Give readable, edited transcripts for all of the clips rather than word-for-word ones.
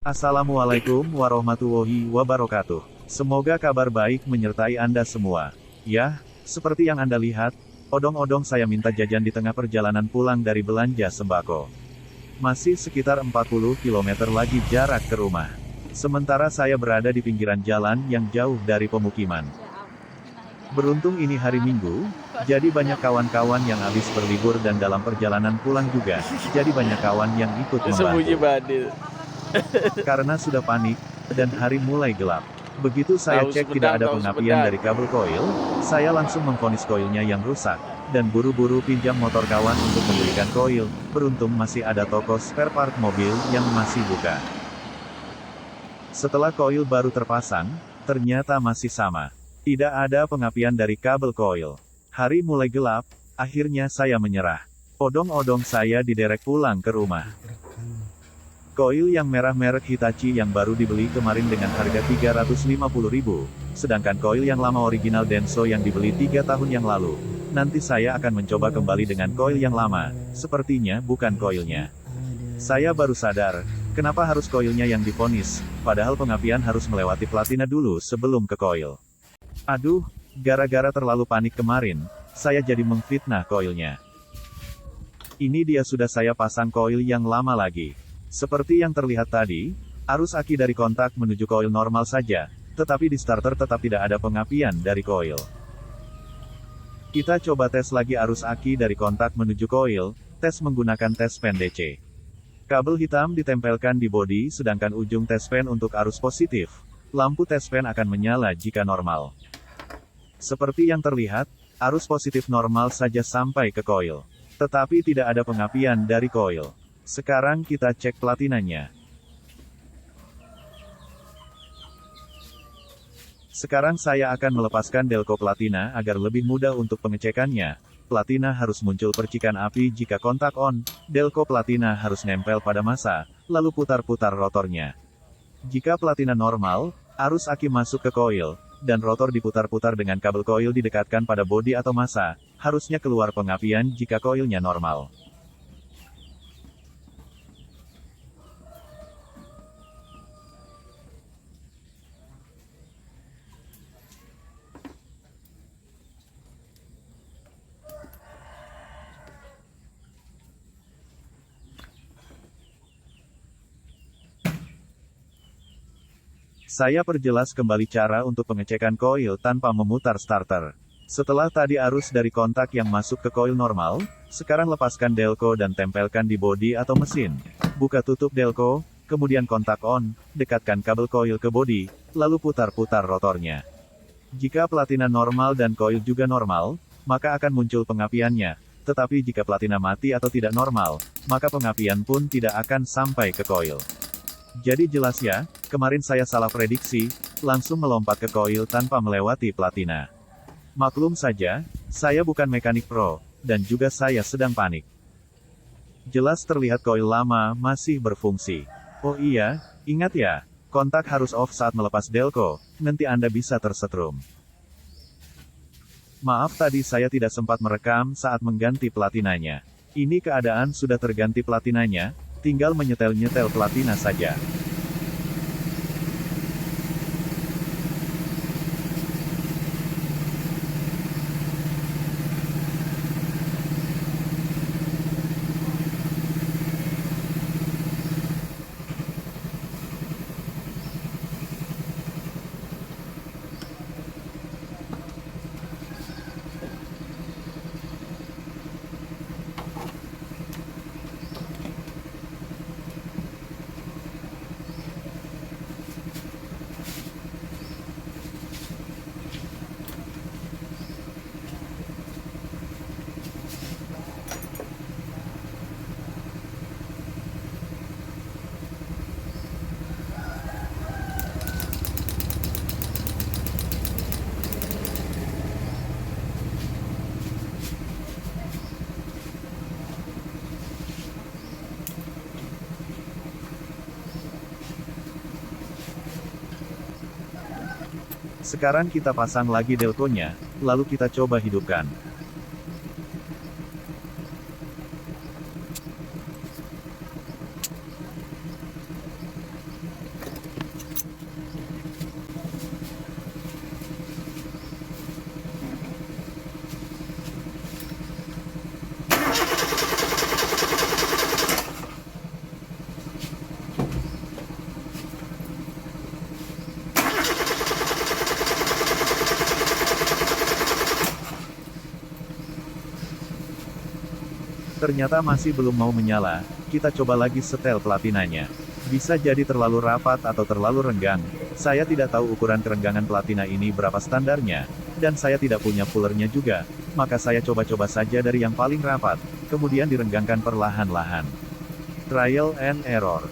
Assalamualaikum warahmatullahi wabarakatuh. Semoga kabar baik menyertai Anda semua. Ya, seperti yang Anda lihat, odong-odong saya minta jajan di tengah perjalanan pulang dari belanja sembako. Masih sekitar 40 km lagi jarak ke rumah. Sementara saya berada di pinggiran jalan yang jauh dari pemukiman. Beruntung ini hari Minggu, jadi banyak kawan-kawan yang habis berlibur dan dalam perjalanan pulang juga, jadi banyak kawan yang ikut Sembunyi membantu. badil. Karena sudah panik, dan hari mulai gelap. Begitu saya Tahu cek tidak Sumedang, ada tahu pengapian Sumedang. dari kabel koil, saya langsung memvonis koilnya yang rusak, dan buru-buru pinjam motor kawan untuk membelikan koil. Beruntung masih ada toko spare part mobil yang masih buka. Setelah koil baru terpasang, ternyata masih sama. Tidak ada pengapian dari kabel koil. Hari mulai gelap, akhirnya saya menyerah. Odong-odong saya diderek pulang ke rumah. Koil yang merah merek Hitachi yang baru dibeli kemarin dengan harga 350.000, sedangkan koil yang lama original Denso yang dibeli 3 tahun yang lalu. Nanti saya akan mencoba kembali dengan koil yang lama, sepertinya bukan koilnya. Saya baru sadar, kenapa harus koilnya yang divonis, padahal pengapian harus melewati platina dulu sebelum ke koil. Aduh, gara-gara terlalu panik kemarin, saya jadi mengfitnah koilnya. Ini dia sudah saya pasang koil yang lama lagi. Seperti yang terlihat tadi, arus aki dari kontak menuju koil normal saja, tetapi di starter tetap tidak ada pengapian dari koil. Kita coba tes lagi arus aki dari kontak menuju koil, tes menggunakan tes pen DC. Kabel hitam ditempelkan di bodi sedangkan ujung tes pen untuk arus positif. Lampu tes pen akan menyala jika normal. Seperti yang terlihat, arus positif normal saja sampai ke koil. Tetapi tidak ada pengapian dari koil. Sekarang kita cek platinanya. Sekarang saya akan melepaskan delco platina agar lebih mudah untuk pengecekannya. Platina harus muncul percikan api jika kontak on, delco platina harus nempel pada massa, lalu putar-putar rotornya. Jika platina normal, arus aki masuk ke koil, dan rotor diputar-putar dengan kabel koil didekatkan pada bodi atau massa, harusnya keluar pengapian jika koilnya normal. Saya perjelas kembali cara untuk pengecekan koil tanpa memutar starter. Setelah tadi arus dari kontak yang masuk ke koil normal, sekarang lepaskan delco dan tempelkan di bodi atau mesin. Buka tutup delco, kemudian kontak on, dekatkan kabel koil ke bodi, lalu putar-putar rotornya. Jika platina normal dan koil juga normal, maka akan muncul pengapiannya. Tetapi jika platina mati atau tidak normal, maka pengapian pun tidak akan sampai ke koil. Jadi jelas ya, kemarin saya salah prediksi, langsung melompat ke koil tanpa melewati platina. Maklum saja, saya bukan mekanik pro, dan juga saya sedang panik. Jelas terlihat koil lama masih berfungsi. Oh iya, ingat ya, kontak harus off saat melepas delco, nanti Anda bisa tersetrum. Maaf tadi saya tidak sempat merekam saat mengganti platinanya. Ini keadaan sudah terganti platinanya, tinggal menyetel-nyetel platina saja. Sekarang kita pasang lagi delconya, lalu kita coba hidupkan. Ternyata masih belum mau menyala, kita coba lagi setel platinanya. Bisa jadi terlalu rapat atau terlalu renggang. Saya tidak tahu ukuran kerenggangan platina ini berapa standarnya, dan saya tidak punya pullernya juga, maka saya coba-coba saja dari yang paling rapat, kemudian direnggangkan perlahan-lahan. Trial and error.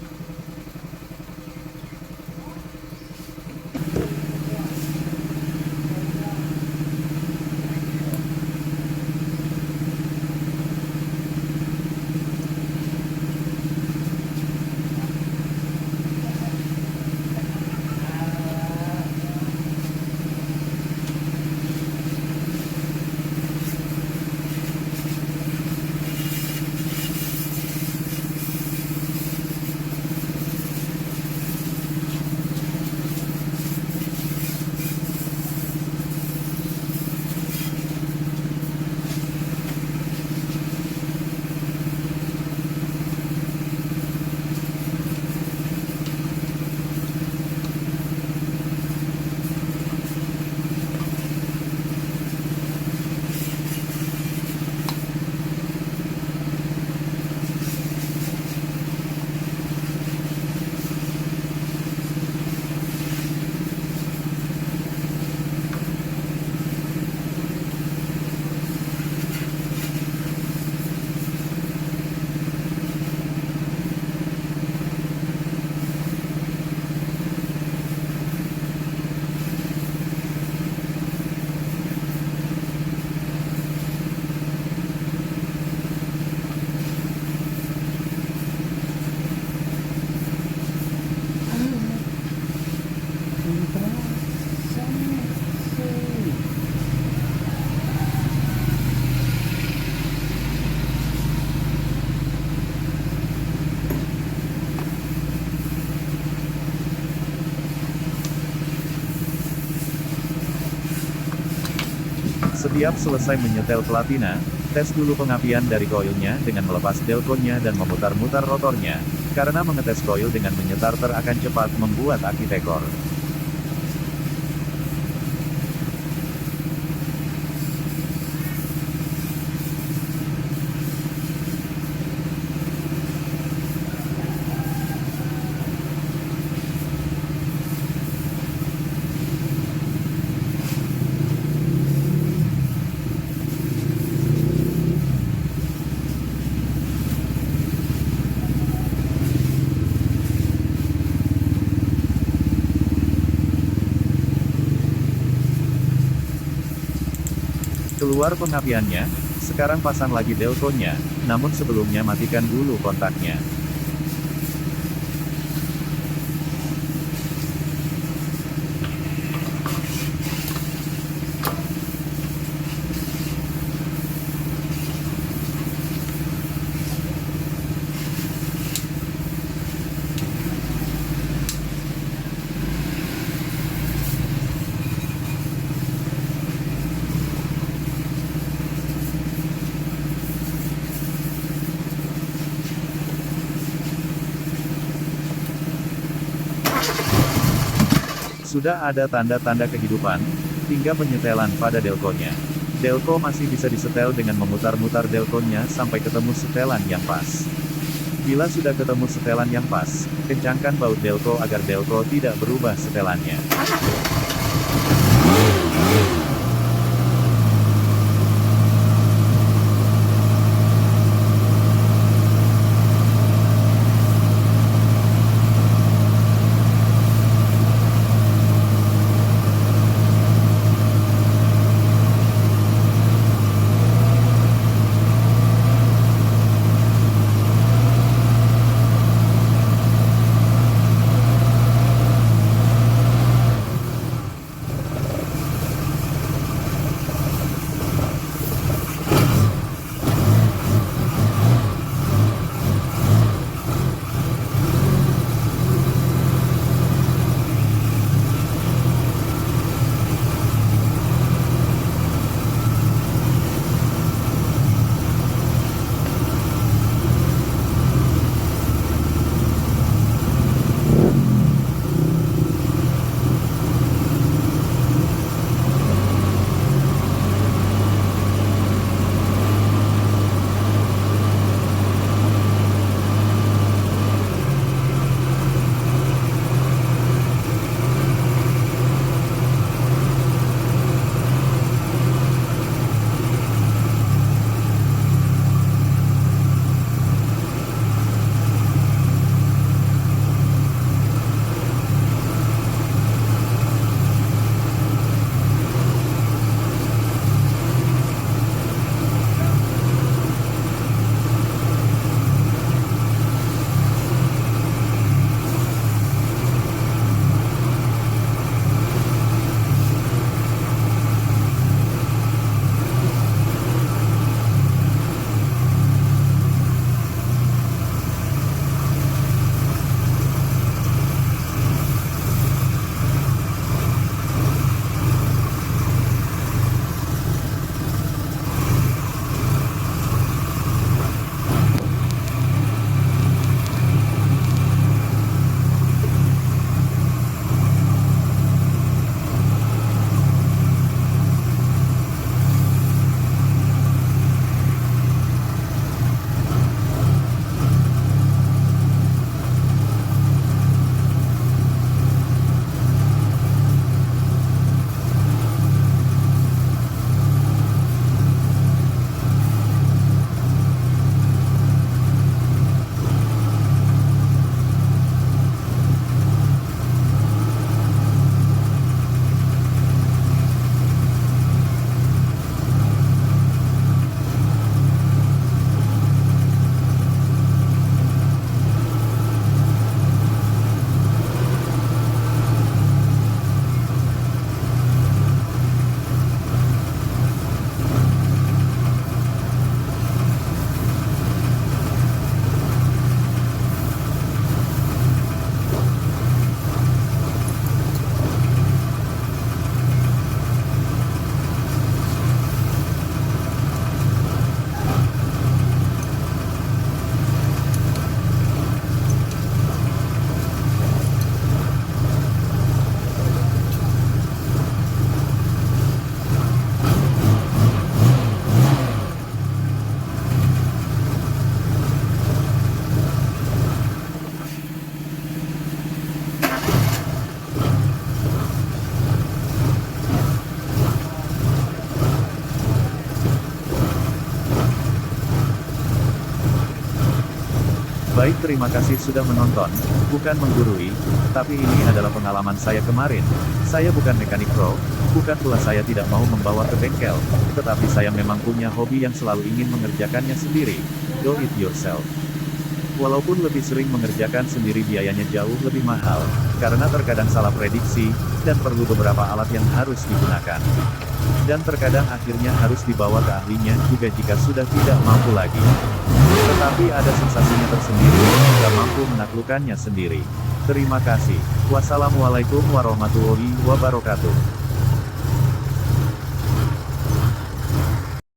Setiap selesai menyetel platina, tes dulu pengapian dari koilnya dengan melepas delkonya dan memutar-mutar rotornya, karena mengetes koil dengan menyetar akan cepat membuat aki tekor. Keluar pengapiannya, sekarang pasang lagi delkonya, namun sebelumnya matikan dulu kontaknya. Sudah ada tanda-tanda kehidupan, hingga penyetelan pada delkonya. Delko masih bisa disetel dengan memutar-mutar delkonya sampai ketemu setelan yang pas. Bila sudah ketemu setelan yang pas, kencangkan baut delko agar delko tidak berubah setelannya. Baik, terima kasih sudah menonton, bukan menggurui, tapi ini adalah pengalaman saya kemarin. Saya bukan mekanik pro, bukan pula saya tidak mau membawa ke bengkel, tetapi saya memang punya hobi yang selalu ingin mengerjakannya sendiri. Do it yourself. Walaupun lebih sering mengerjakan sendiri biayanya jauh lebih mahal, karena terkadang salah prediksi, dan perlu beberapa alat yang harus digunakan. Dan terkadang akhirnya harus dibawa ke ahlinya juga jika sudah tidak mampu lagi. Tetapi ada sensasinya tersendiri jika mampu menaklukkannya sendiri. Terima kasih. Wassalamualaikum warahmatullahi wabarakatuh.